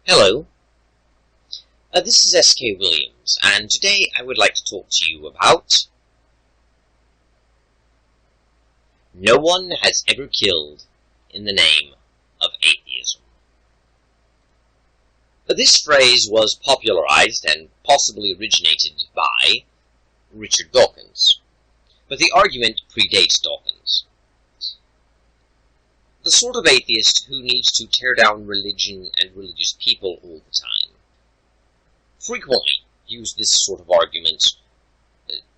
Hello, this is S.K. Williams, and today I would like to talk to you about no one has ever killed in the name of atheism. This phrase was popularized and possibly originated by Richard Dawkins, but the argument predates Dawkins. The sort of atheist who needs to tear down religion and religious people all the time frequently use this sort of argument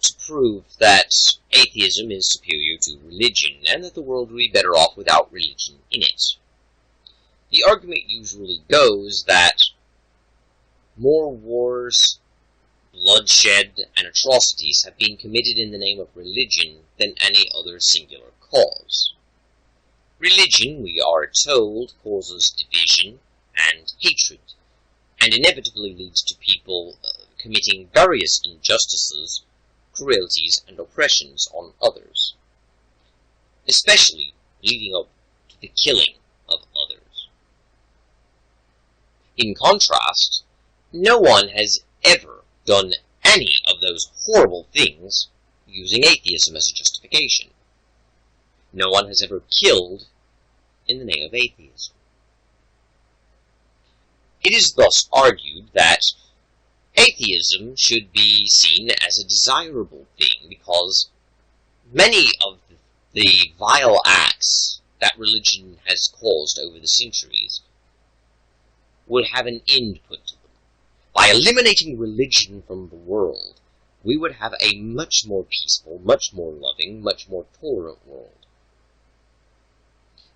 to prove that atheism is superior to religion and that the world would be better off without religion in it. The argument usually goes that more wars, bloodshed, and atrocities have been committed in the name of religion than any other singular cause. Religion, we are told, causes division and hatred, and inevitably leads to people committing various injustices, cruelties, and oppressions on others, especially leading up to the killing of others. In contrast, no one has ever done any of those horrible things using atheism as a justification. No one has ever killed in the name of atheism. It is thus argued that atheism should be seen as a desirable thing because many of the vile acts that religion has caused over the centuries will have an end put to them. By eliminating religion from the world, we would have a much more peaceful, much more loving, much more tolerant world.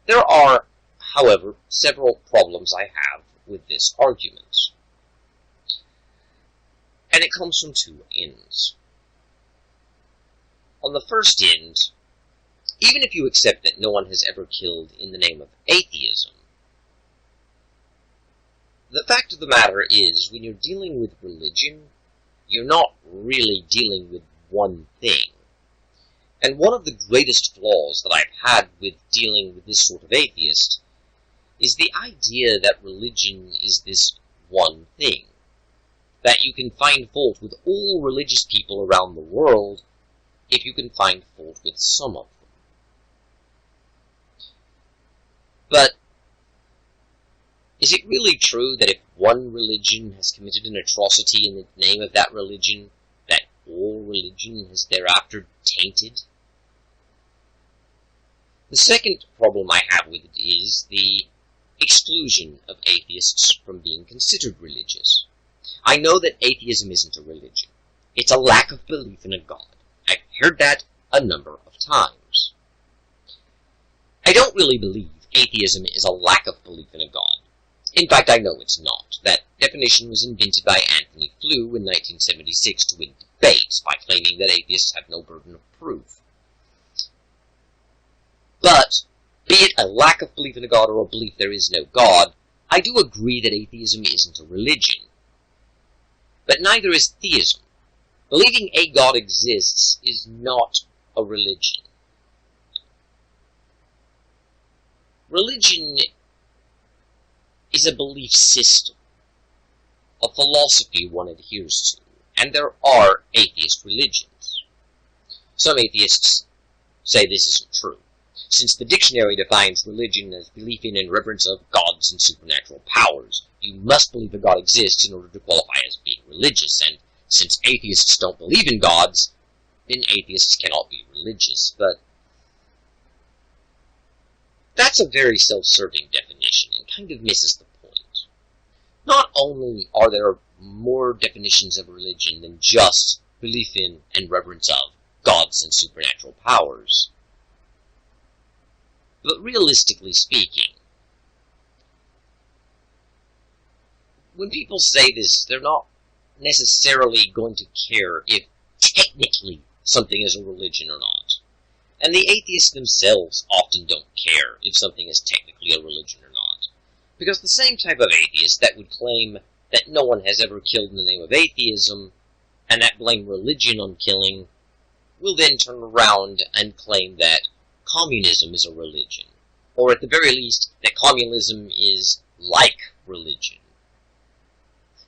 There are, however, several problems I have with this argument, and it comes from two ends. On the first end, even if you accept that no one has ever killed in the name of atheism, the fact of the matter is, when you're dealing with religion, you're not really dealing with one thing. And one of the greatest flaws that I've had with dealing with this sort of atheist is the idea that religion is this one thing. That you can find fault with all religious people around the world if you can find fault with some of them. But is it really true that if one religion has committed an atrocity in the name of that religion, that all religion has thereafter tainted? The second problem I have with it is the exclusion of atheists from being considered religious. I know that atheism isn't a religion. It's a lack of belief in a God. I've heard that a number of times. I don't really believe atheism is a lack of belief in a God. In fact, I know it's not. That definition was invented by Anthony Flew in 1976 to win debates by claiming that atheists have no burden of proof. But, be it a lack of belief in a God or a belief there is no God, I do agree that atheism isn't a religion. But neither is theism. Believing a God exists is not a religion. Religion is a belief system, a philosophy one adheres to, and there are atheist religions. Some atheists say this isn't true, since the dictionary defines religion as belief in and reverence of gods and supernatural powers. You must believe a God exists in order to qualify as being religious, and since atheists don't believe in gods, then atheists cannot be religious. But that's a very self-serving definition and kind of misses the point. Not only are there more definitions of religion than just belief in and reverence of gods and supernatural powers, but realistically speaking, when people say this, they're not necessarily going to care if technically something is a religion or not. And the atheists themselves often don't care if something is technically a religion or not. Because the same type of atheist that would claim that no one has ever killed in the name of atheism, and that blame religion on killing, will then turn around and claim that communism is a religion, or at the very least, that communism is like religion.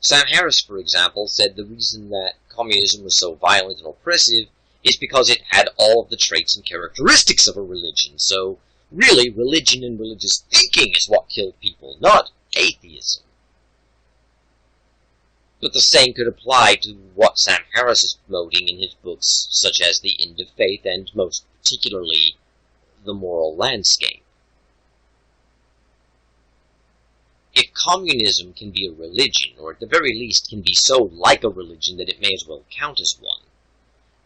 Sam Harris, for example, said the reason that communism was so violent and oppressive is because it had all of the traits and characteristics of a religion. So, really, religion and religious thinking is what killed people, not atheism. But the same could apply to what Sam Harris is promoting in his books, such as The End of Faith and, most particularly, The Moral Landscape. If communism can be a religion, or at the very least can be so like a religion that it may as well count as one,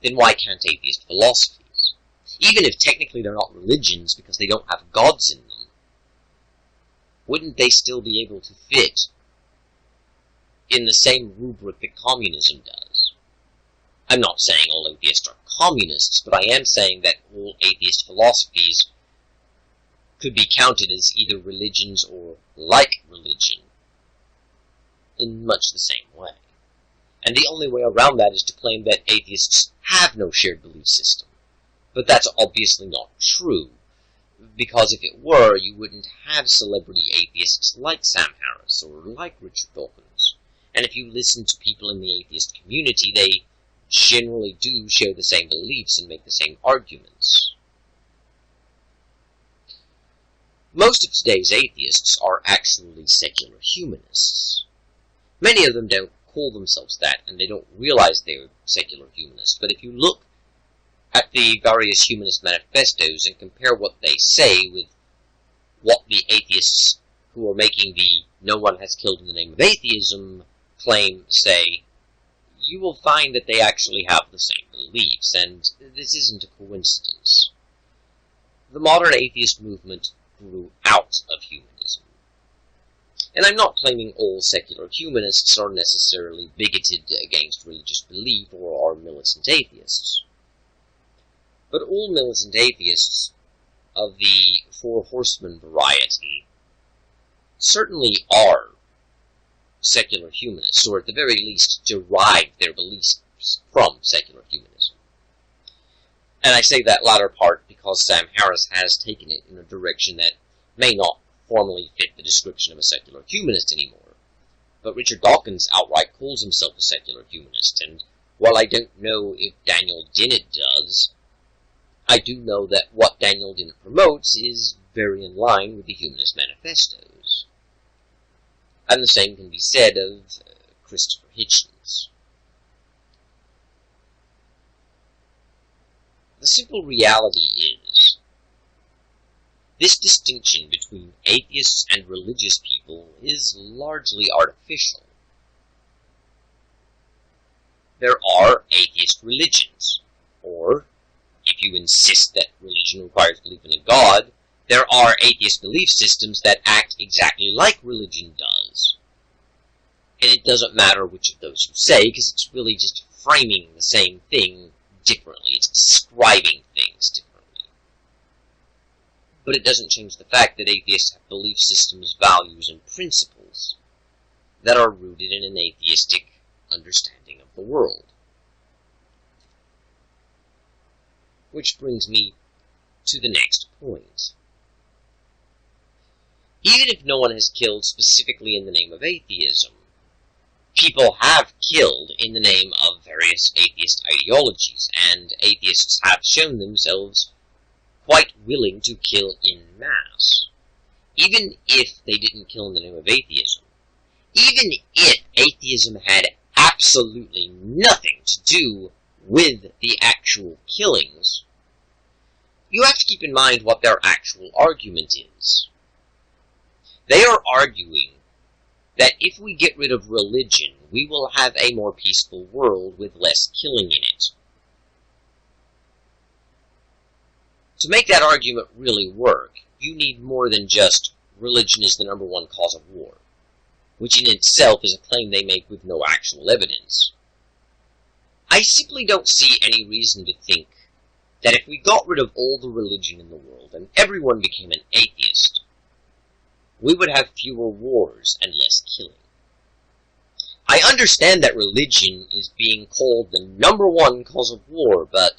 then why can't atheist philosophies? Even if technically they're not religions because they don't have gods in them, wouldn't they still be able to fit in the same rubric that communism does? I'm not saying all atheists are communists, but I am saying that all atheist philosophies could be counted as either religions or like religion in much the same way. And the only way around that is to claim that atheists have no shared belief system. But that's obviously not true, because if it were, you wouldn't have celebrity atheists like Sam Harris or like Richard Dawkins. And if you listen to people in the atheist community, they generally do share the same beliefs and make the same arguments. Most of today's atheists are actually secular humanists. Many of them don't call themselves that, and they don't realize they're secular humanists. But if you look at the various humanist manifestos and compare what they say with what the atheists who are making the "no one has killed in the name of atheism" claim say, you will find that they actually have the same beliefs, and this isn't a coincidence. The modern atheist movement grew out of humanism. And I'm not claiming all secular humanists are necessarily bigoted against religious belief or are militant atheists. But all militant atheists of the Four Horsemen variety certainly are secular humanists, or at the very least derive their beliefs from secular humanism. And I say that latter part because Sam Harris has taken it in a direction that may not formally fit the description of a secular humanist anymore. But Richard Dawkins outright calls himself a secular humanist, and while I don't know if Daniel Dennett does, I do know that what Daniel Dennett promotes is very in line with the humanist manifestos. And the same can be said of Christopher Hitchens. The simple reality is, this distinction between atheists and religious people is largely artificial. There are atheist religions, or, if you insist that religion requires belief in a god, there are atheist belief systems that act exactly like religion does. And it doesn't matter which of those you say, because it's really just framing the same thing differently. It's describing things differently. But it doesn't change the fact that atheists have belief systems, values, and principles that are rooted in an atheistic understanding of the world. Which brings me to the next point. Even if no one has killed specifically in the name of atheism, people have killed in the name of various atheist ideologies, and atheists have shown themselves quite willing to kill in mass, even if they didn't kill in the name of atheism. Even if atheism had absolutely nothing to do with the actual killings, you have to keep in mind what their actual argument is. They are arguing that if we get rid of religion, we will have a more peaceful world with less killing in it. To make that argument really work, you need more than just religion is the number one cause of war, which in itself is a claim they make with no actual evidence. I simply don't see any reason to think that if we got rid of all the religion in the world and everyone became an atheist, we would have fewer wars and less killing. I understand that religion is being called the number one cause of war, but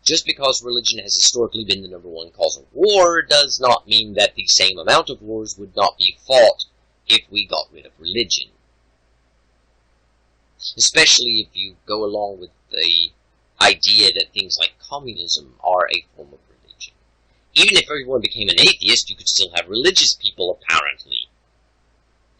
just because religion has historically been the number one cause of war does not mean that the same amount of wars would not be fought if we got rid of religion. especially if you go along with the idea that things like communism are a form of religion. Even if everyone became an atheist, you could still have religious people, apparently.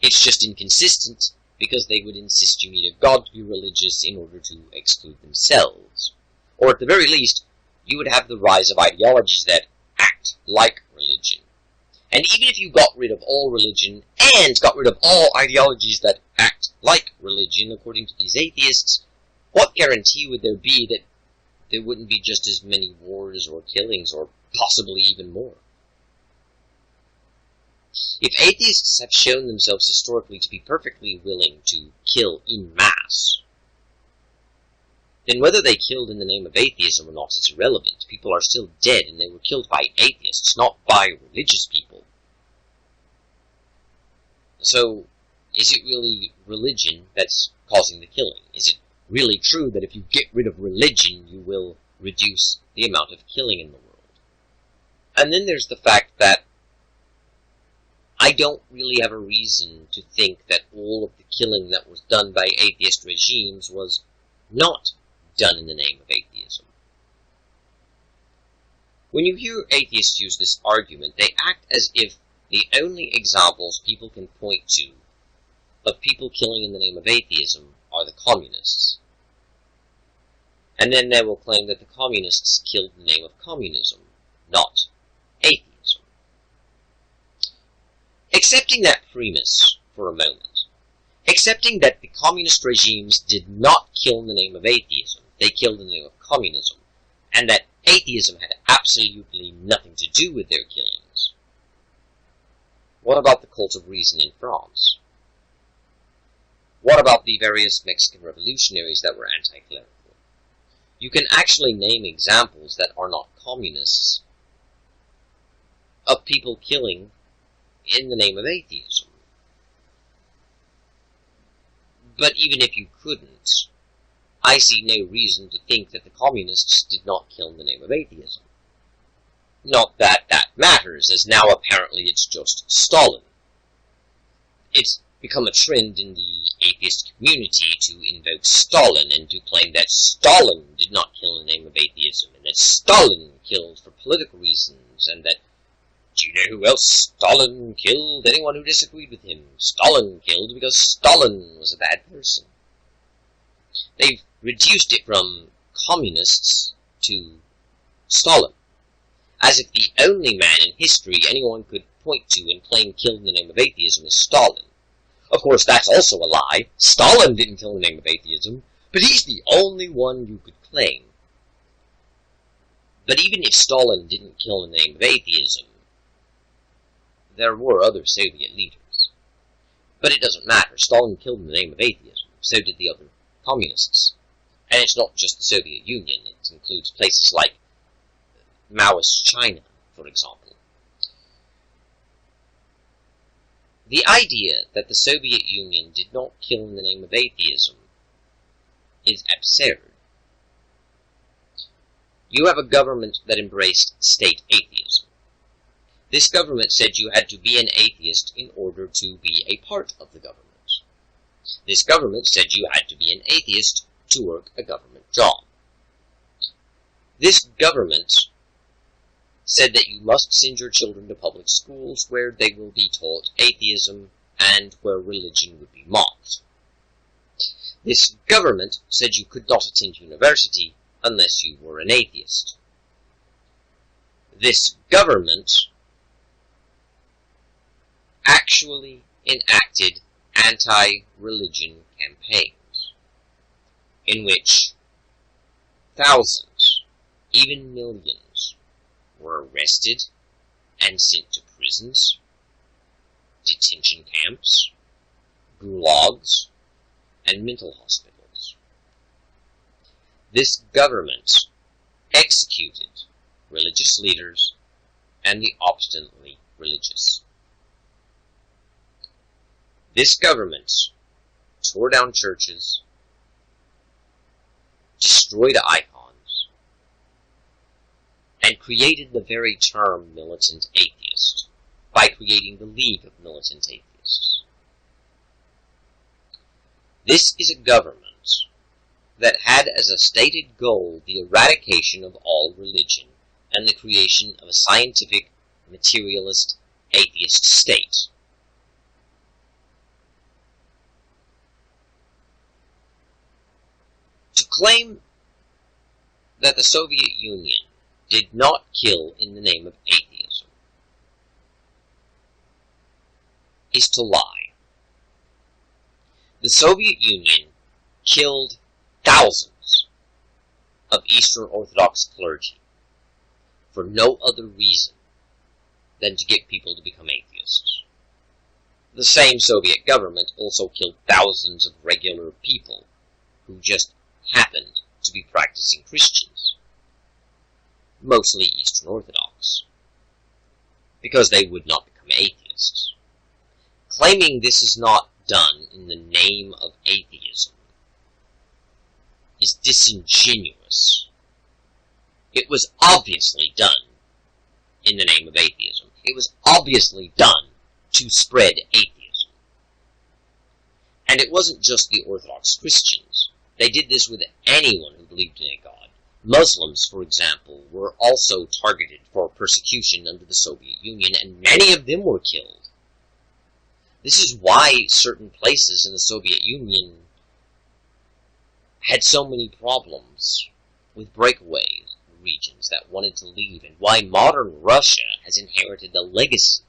It's just inconsistent, because they would insist you need a god to be religious in order to exclude themselves. Or at the very least, you would have the rise of ideologies that act like religion. And even if you got rid of all religion, and got rid of all ideologies that act like religion, according to these atheists, what guarantee would there be that there wouldn't be just as many wars or killings, or possibly even more? If atheists have shown themselves historically to be perfectly willing to kill en masse, then whether they killed in the name of atheism or not is irrelevant. People are still dead, and they were killed by atheists, not by religious people. So, is it really religion that's causing the killing? Is it really true that if you get rid of religion, you will reduce the amount of killing in the world? And then there's the fact that I don't really have a reason to think that all of the killing that was done by atheist regimes was not done in the name of atheism. When you hear atheists use this argument, they act as if the only examples people can point to of people killing in the name of atheism are the communists. And then they will claim that the communists killed in the name of communism, not atheism. Accepting that premise for a moment, accepting that the communist regimes did not kill in the name of atheism, they killed in the name of communism, and that atheism had absolutely nothing to do with their killings. What about the cult of reason in France? What about the various Mexican revolutionaries that were anti-clerical? You can actually name examples that are not communists of people killing in the name of atheism. But even if you couldn't, I see no reason to think that the communists did not kill in the name of atheism. Not that that matters, as now apparently it's just Stalin. It's become a trend in the atheist community to invoke Stalin and to claim that Stalin did not kill in the name of atheism, and that Stalin killed for political reasons, and that, do you know who else Stalin killed? Anyone who disagreed with him. Stalin killed because Stalin was a bad person. They've reduced it from communists to Stalin, as if the only man in history anyone could point to and claim killed in the name of atheism is Stalin. Of course, that's also a lie. Stalin didn't kill in the name of atheism, but he's the only one you could claim. But even if Stalin didn't kill in the name of atheism, there were other Soviet leaders. But it doesn't matter. Stalin killed in the name of atheism. So did the other communists. And it's not just the Soviet Union. It includes places like Maoist China, for example. The idea that the Soviet Union did not kill in the name of atheism is absurd. You have a government that embraced state atheism. This government said you had to be an atheist in order to be a part of the government. This government said you had to be an atheist to work a government job. This government said that you must send your children to public schools where they will be taught atheism and where religion would be mocked. This government said you could not attend university unless you were an atheist. This government actually enacted anti-religion campaigns, in which thousands, even millions, were arrested and sent to prisons, detention camps, gulags, and mental hospitals. This government executed religious leaders and the obstinately religious. This government tore down churches, destroyed icons, and created the very term militant atheist by creating the League of Militant Atheists. This is a government that had as a stated goal the eradication of all religion and the creation of a scientific, materialist, atheist state. To claim that the Soviet Union did not kill in the name of atheism is to lie. The Soviet Union killed thousands of Eastern Orthodox clergy for no other reason than to get people to become atheists. The same Soviet government also killed thousands of regular people who just happened to be practicing Christians, mostly Eastern Orthodox, because they would not become atheists. Claiming this is not done in the name of atheism is disingenuous. It was obviously done in the name of atheism. It was obviously done to spread atheism. And it wasn't just the Orthodox Christians. They did this with anyone who believed in a God. Muslims, for example, were also targeted for persecution under the Soviet Union, and many of them were killed. This is why certain places in the Soviet Union had so many problems with breakaway regions that wanted to leave, and why modern Russia has inherited the legacy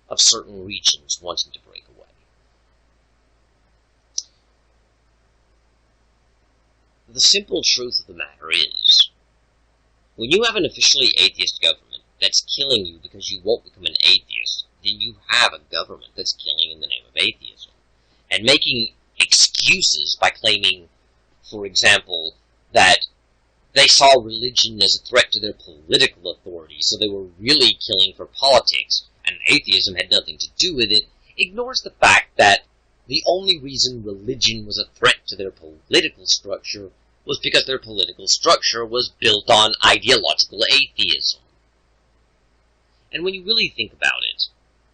of certain regions wanting to break away. The simple truth of the matter is, when you have an officially atheist government that's killing you because you won't become an atheist, then you have a government that's killing in the name of atheism, and making excuses by claiming, for example, that they saw religion as a threat to their political authority, so they were really killing for politics, and atheism had nothing to do with it, ignores the fact that the only reason religion was a threat to their political structure was because their political structure was built on ideological atheism. And when you really think about it,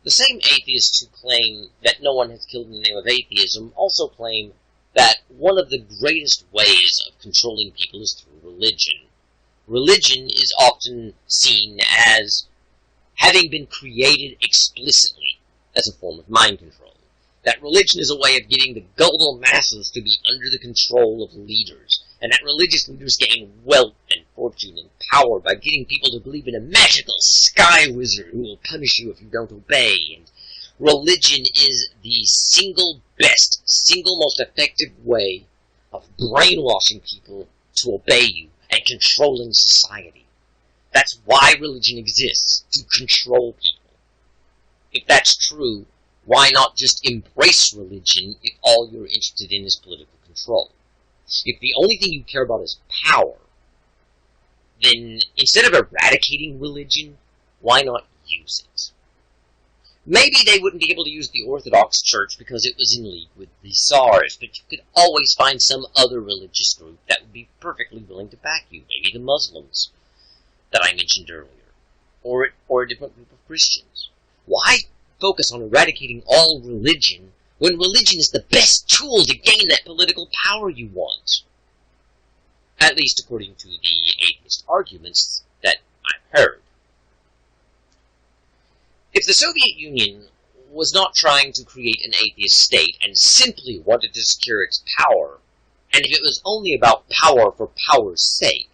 the same atheists who claim that no one has killed in the name of atheism also claim that one of the greatest ways of controlling people is through religion. Religion is often seen as having been created explicitly as a form of mind control. That religion is a way of getting the gullible masses to be under the control of leaders, and that religious leaders gain wealth and fortune and power by getting people to believe in a magical sky wizard who will punish you if you don't obey. And religion is the single best, single most effective way of brainwashing people to obey you and controlling society. That's why religion exists, to control people. If that's true, why not just embrace religion if all you're interested in is political control? If the only thing you care about is power, then instead of eradicating religion, why not use it? Maybe they wouldn't be able to use the Orthodox Church because it was in league with the Tsars, but you could always find some other religious group that would be perfectly willing to back you. Maybe the Muslims that I mentioned earlier, or a different group of Christians. Why focus on eradicating all religion when religion is the best tool to gain that political power you want? At least according to the atheist arguments that I've heard. If the Soviet Union was not trying to create an atheist state and simply wanted to secure its power, and if it was only about power for power's sake,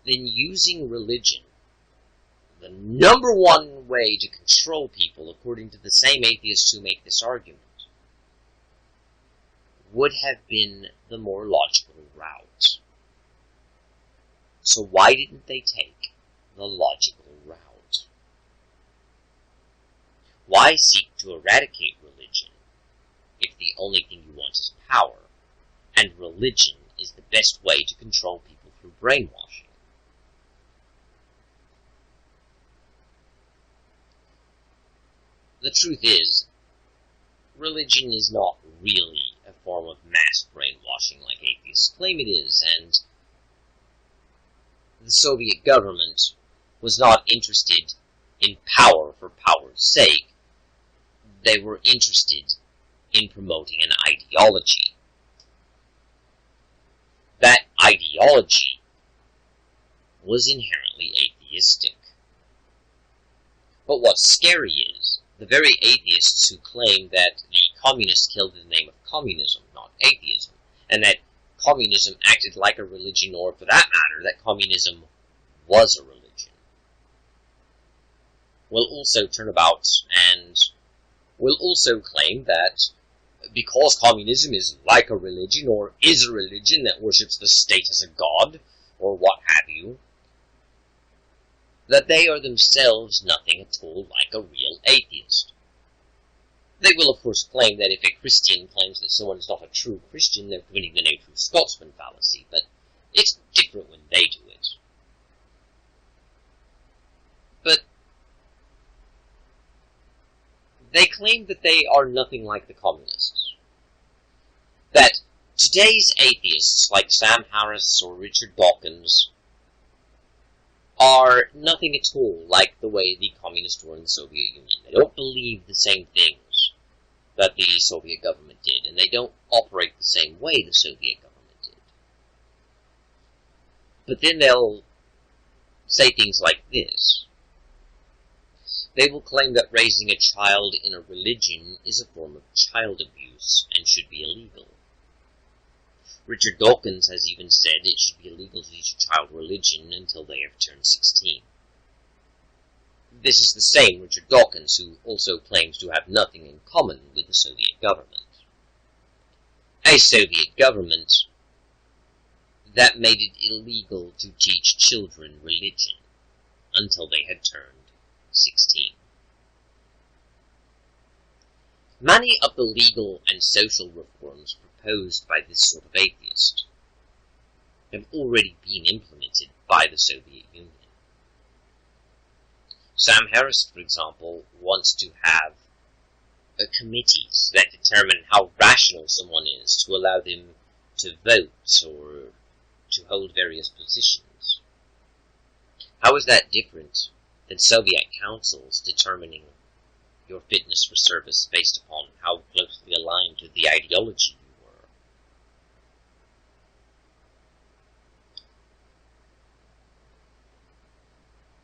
then using religion, the number one way to control people, according to the same atheists who make this argument, would have been the more logical route. So why didn't they take the logical route? Why seek to eradicate religion if the only thing you want is power, and religion is the best way to control people through brainwashing? The truth is, religion is not really a form of mass brainwashing like atheists claim it is, and the Soviet government was not interested in power for power's sake. They were interested in promoting an ideology that ideology was inherently atheistic. But what's scary is, the very atheists who claim that the communists killed in the name of communism, not atheism, and that communism acted like a religion, or for that matter, that communism was a religion, will also turn about and will also claim that because communism is like a religion, or is a religion that worships the state as a god, or what have you, that they are themselves nothing at all like a real atheist. They will of course claim that if a Christian claims that someone is not a true Christian, they're committing the no true Scotsman fallacy, but it's different when they do it. But they claim that they are nothing like the communists. That today's atheists, like Sam Harris or Richard Dawkins, are nothing at all like the way the communists were in the Soviet Union. They don't believe the same things that the Soviet government did, and they don't operate the same way the Soviet government did. But then they'll say things like this. They will claim that raising a child in a religion is a form of child abuse and should be illegal. Richard Dawkins has even said it should be illegal to teach a child religion until they have turned 16. This is the same Richard Dawkins who also claims to have nothing in common with the Soviet government. A Soviet government that made it illegal to teach children religion until they had turned 16. Many of the legal and social reforms proposed by this sort of atheist have already been implemented by the Soviet Union. Sam Harris, for example, wants to have committees that determine how rational someone is to allow them to vote or to hold various positions. How is that different than Soviet councils determining your fitness for service based upon how closely aligned to the ideology you were?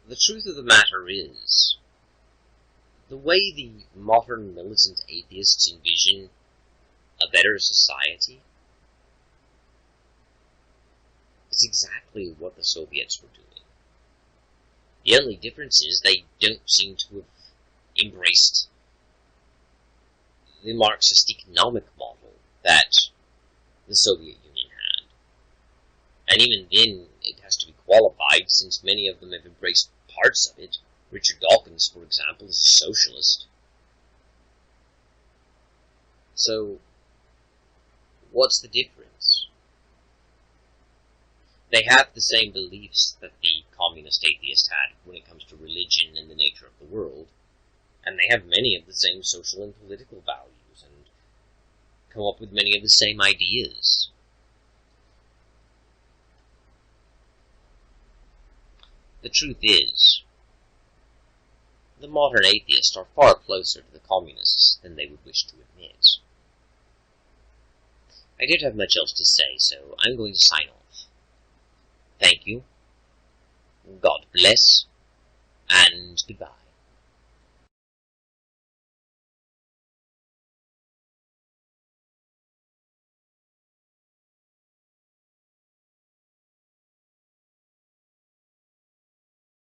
The truth of the matter is, the way the modern militant atheists envision a better society is exactly what the Soviets were doing. The only difference is they don't seem to have embraced the Marxist economic model that the Soviet Union had. And even then, it has to be qualified, since many of them have embraced parts of it. Richard Dawkins, for example, is a socialist. So, what's the difference? They have the same beliefs that the communist atheist had when it comes to religion and the nature of the world, and they have many of the same social and political values, and come up with many of the same ideas. The truth is, the modern atheists are far closer to the communists than they would wish to admit. I don't have much else to say, so I'm going to sign off. Thank you, God bless, and goodbye.